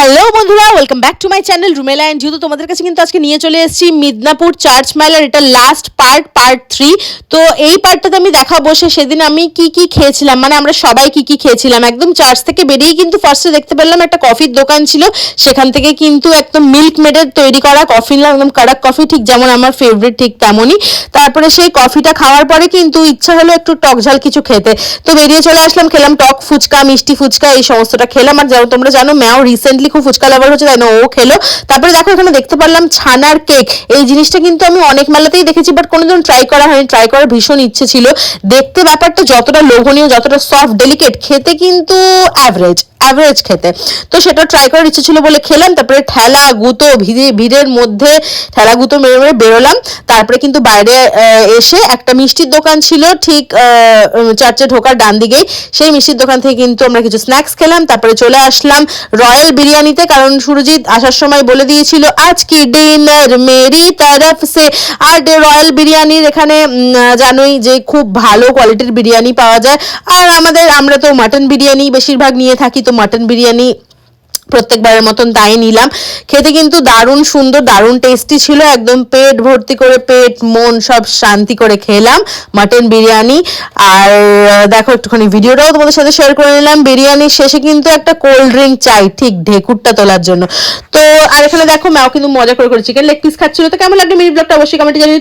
Hello বন্ধুরা, welcome back to my channel Rumela and যেহেতু তোমাদের কাছে কিন্তু আজকে নিয়ে চলে এসেছি মিদনাপুর চার্চ মেলার এটা লাস্ট পার্ট 3। তো এই পার্টটাতে আমি দেখাবো সেদিন আমি কি কি খেয়েছিলাম, মানে আমরা সবাই কি কি খেয়েছিলাম। একদম চার্চ থেকে বেরিয়ে কিন্তু ফার্স্টে দেখতে পেলাম একটা কফির দোকান ছিল, সেখান থেকে কিন্তু একদম মিল্ক মেডের তৈরি করা কফি নিলাম, একদম কড়ক কফি, ঠিক যেমন আমার ফেভারিট ঠিক তেমনই। তারপরে সেই কফিটা খাওয়ার পরে কিন্তু ইচ্ছা হলো একটু টক ঝাল কিছু খেতে, তো বেরিয়ে চলে আসলাম, খেলাম টক ফুচকা, মিষ্টি ফুচকা, এই সমস্তটা খেলাম। আর যেমন তোমরা জানো ম্যাও রিসেন্টলি খুব ফুচকা লাভার হচ্ছে, তাই না, ও খেলো। তারপরে দেখো এখানে দেখতে পারলাম ছানার কেক, এই জিনিসটা কিন্তু আমি অনেক মেলাতেই দেখেছি বাট কোনোদিন ট্রাই করা হয়নি, ট্রাই করার ভীষণ ইচ্ছে ছিল। দেখতে ব্যাপারটা যতটা লোভনীয়, যতটা সফট ডেলিকেট, খেতে কিন্তু অ্যাভারেজ খেতে, তো সেটা ট্রাই করার ইচ্ছে ছিল বলে খেলাম। তারপরে ঠেলা গুঁতো ভিড়ের মধ্যে ঠেলা গুঁতো মেরে মেরে বেরোলাম। তারপরে কিন্তু বাইরে এসে একটা মিষ্টির দোকান ছিল ঠিক চার্চে ঢোকার ডান দিকেই, সেই মিষ্টির দোকান থেকে কিন্তু আমরা কিছু স্ন্যাক্স খেলাম। তারপরে চলে আসলাম রয়্যাল বিরিয়ানিতে, কারণ সুরজিৎ আসার সময় বলে দিয়েছিল আজ কি ডিনার মেরি তরফ সে। আর রয়্যাল বিরিয়ানির এখানে জানোই যে খুব ভালো কোয়ালিটির বিরিয়ানি পাওয়া যায়। আর আমরা তো মাটন বিরিয়ানি বেশিরভাগ নিয়ে থাকি, তো মাটন বিরিয়ানি প্রত্যেকবারের মতন তাই নিলাম। খেতে কিন্তু দারুণ সুন্দর, দারুণ টেস্টি ছিল, একদম পেট ভর্তি করে, পেট মন সব শান্তি করে খেলাম মাটন বিরিয়ানি। আর দেখো একটুখানি ভিডিওটাও তোমাদের সাথে শেয়ার করে নিলাম। বিরিয়ানির শেষে কিন্তু একটা কোল্ড ড্রিঙ্ক চাই ঠিক ঢেকুরটা তোলার জন্য। তো আর এখানে দেখো ম্যাও কিন্তু মজা করে চিকেন লেগ পিস খাচ্ছিল। তো কেমন লাগলো মিনি ব্লগটা অবশ্যই কমেন্টে জানিয়ে দিতে।